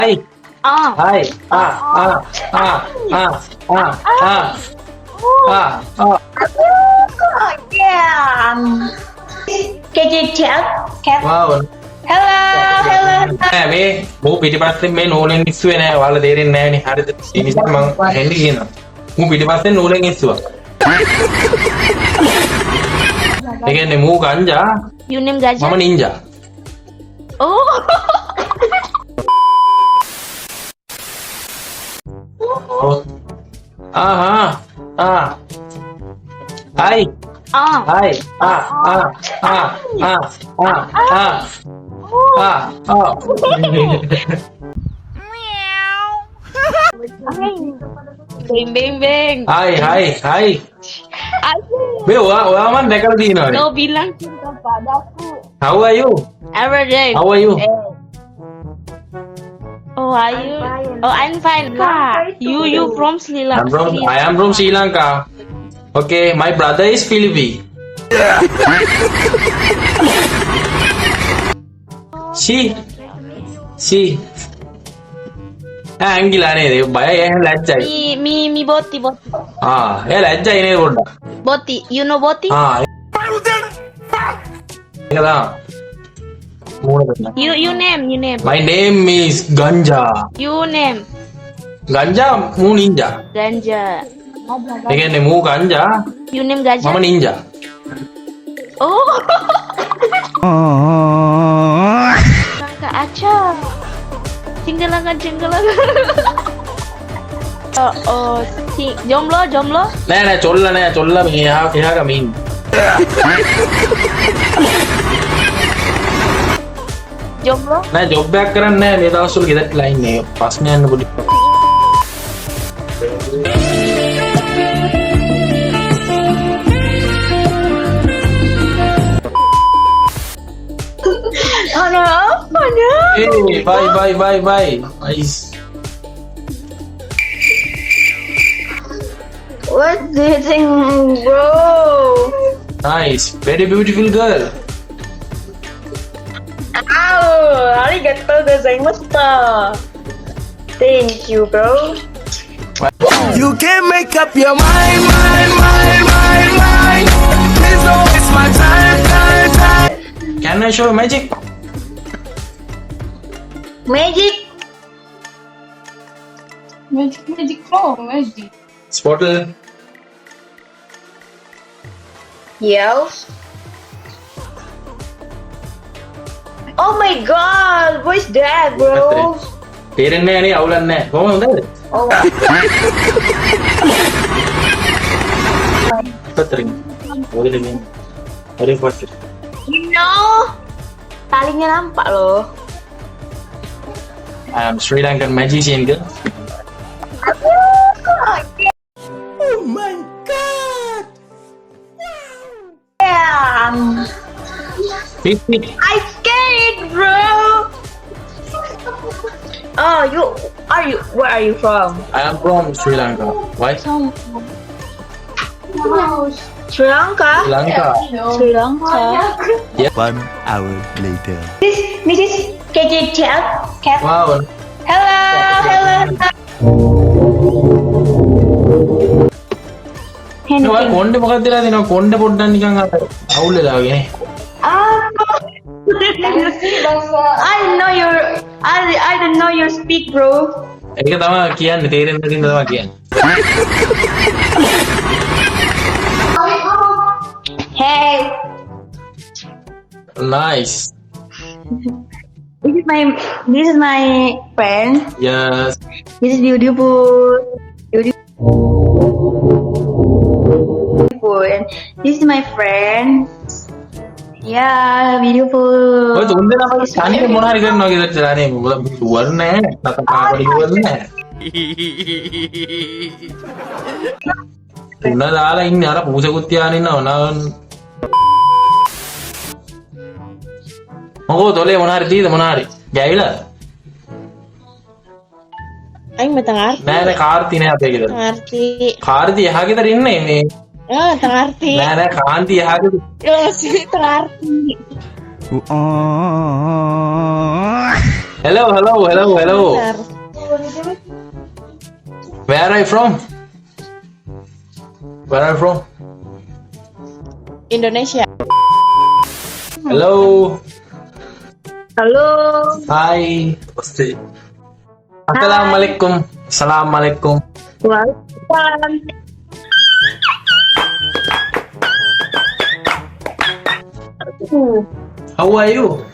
Hai. Hai. Yeah. Can you tell? Wow. Hello. නෑ මේ මූ පිටිපස්සෙන් මේ නූලෙන් ඉස්සුවේ නෑ. ඔයාලා තේරෙන්නේ නෑනේ. හරිද? ඒ නිසා මම හෙන්න කියනවා. මූ පිටිපස්සෙන් නූලෙන් ඉස්සුවා. ඒ කියන්නේ මූ ගංජා. You name Gaja? මම ninja. Oh. Hai. Ah. Hai. Beng. Hai. Be ඔයා මන් දැකලා තියෙනවනේ. No bilang cinta padaku. How are you? Every day. How are you? Oh, are you? Oh, I'm fine. You from Sri Lanka? I am from Sri Lanka. Okay, my brother is Philippi. She. ඇංගිලා නේද? බයයි ලැජ්ජයි. Me Boti. ඒ ලැජ්ජයි නේද පොඩ්ඩක්. Boti, you know Boti? ඒක තමයි. You name. My name is Ganja. You name Ganja මූ ninja. Ganja. ඒ කියන්නේ මූ ගංජා You name Gaja? මම ninja. Oh. Kak Acha. Cinggalangan. Oh. Jomblo. නෑ චොල්ල මේ එහා ගමින්. Jomblo? නෑ ජොබ් එකක් කරන්නේ නෑ මේ දවස්වල ගෙදරටලා ඉන්නේ. ප්‍රශ්න යන්න පොඩි. Ano? Hey, bye. Nice. What do you think, bro? Nice. Very beautiful girl. Arigatou gozaimashita. Thank you, bro. You can make up your mind. Please don't waste my time. Can I show magic? Magic. Magic. Spottle. Yes. Oh my god, what's that, bro? තේරෙන්නේ නෑනේ අවුලක් නෑ. කොහොමද හොඳද? Oh. Patring. Boleh ni. Ada pasir. No. Talinya nampak loh. I am Sri Lankan magician girl. Oh my god! Yeah. Pipit. I scared, bro. Oh, where are you from? I am from Sri Lanka. Why? Sri Lanka? Sri Lanka. 1 hour later. This is KJ Cat. Wow. Hello. ඔයා කොණ්ඩේ මොකක්ද වෙලා දෙනවා? කොණ්ඩේ පොඩ්ඩක් නිකන් අවුල් වෙලා වගේ නේ. I don't know your speak, bro. ඒක තමයි කියන්නේ තේරෙන්න දෙන්න තමයි කියන්නේ. Hey, Nice. this is my friend. Yes. This is beautiful. And this is my friend. Yeah, beautiful. ඔය තුන් දෙනාම තනියම මොන හරි කරනවා කියලා දානේ වර නැහැ. නැත්නම් කාකඩි වල නැහැ. තුන දාලා ඉන්නේ අර පූසෙකුත් තියාගෙන ඉන්නව නාවන්. මොකෝ තොලේ මොන හරි දීද මොන හරි. ගෑවිලා? Anh mà tengah arti. නෑ කාර්ති නෑ අපේ ගෙදර. Arti. කාර්ති එහා ගෙදර ඉන්නේ මේ. Tengah arti. නෑ කාන්ති එහා ගෙදර. Sini tengah arti. Hello. Where are you from? Indonesia. Hello. Halo. Hi. Assalamualaikum. Waalaikumsalam. How are you?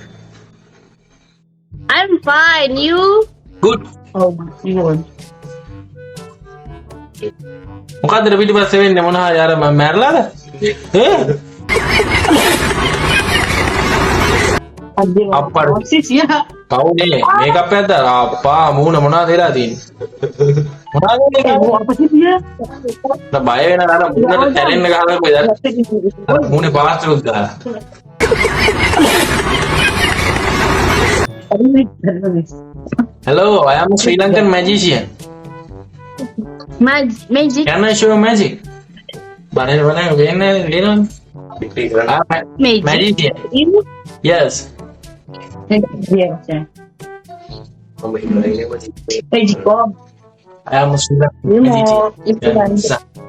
I'm fine. You? Good. Oh, you. මොකද්ද පිටි පස්සේ වෙන්නේ මොනවා යාර මම මැරලාද? අප්පා Sis ya. කවුනේ මේකප් එකක්ද අප්පා මූණ මොනවද වෙලා තියෙන්නේ? මොනවද මේක? Apa sih dia? බය වෙන අර මූණට තැලෙන්න ගහලා කොහෙද? මූණේ පාස්ටරුත් ගහලා. Hello, I am a Sri Lankan magician. Magic. Can I show magic? Mana වෙන්නේ magician. Ini? Yes. Biasa. Magic bomb. I am a Sri Lankan Ini mau magician.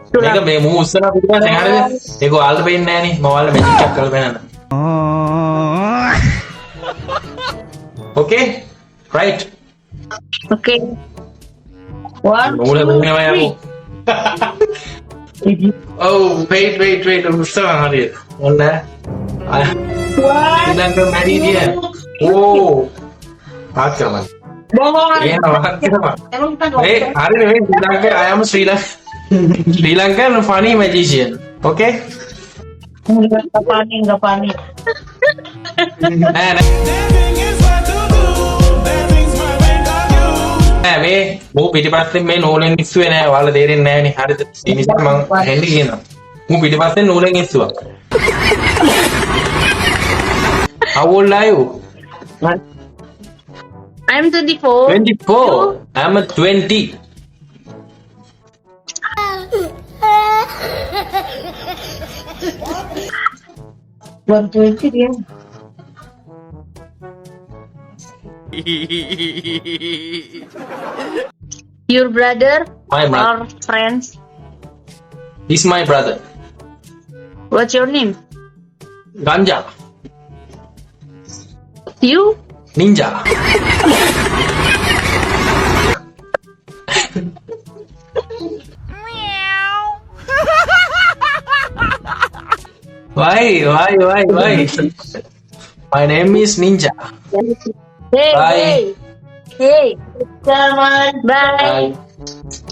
itu kan. මේක මේ මූ උස්සන පිටපස්සෙන් හරියද? ඒක ඔයාලට පේන්නේ නැහනේ. මම ඔයාලට මැජික් එකක් කරලා පෙන්නන්න. Okay? Right. Oke. One, Mulai two, bunga three. Oh, wait. Usaha hariya. Mana? Sri Lankan magician. Oh. Akaman. Emang kita nggak Hey, hari ini Sri Lanka. I am Sri Lankan funny magician. Okay? nggak panik. මේ මූ පිටිපස්සෙන් මේ නූලෙන් ඉස්සුවේ නෑ. ඔයාලා තේරෙන්නේ නෑනේ. හරිද? ඒ නිසා මම හෙන්න කියනවා. මූ පිටිපස්සෙන් නූලෙන් ඉස්සුවා. How old are you? I'm 24. 24. I'm a 20. Buat 20 dia. Your brother My brother. or friends? He's my brother. What's your name? Ganja. You? Ninja. Why? My name is Ninja. Hey, Bye. hey. Come on, bye. Bye.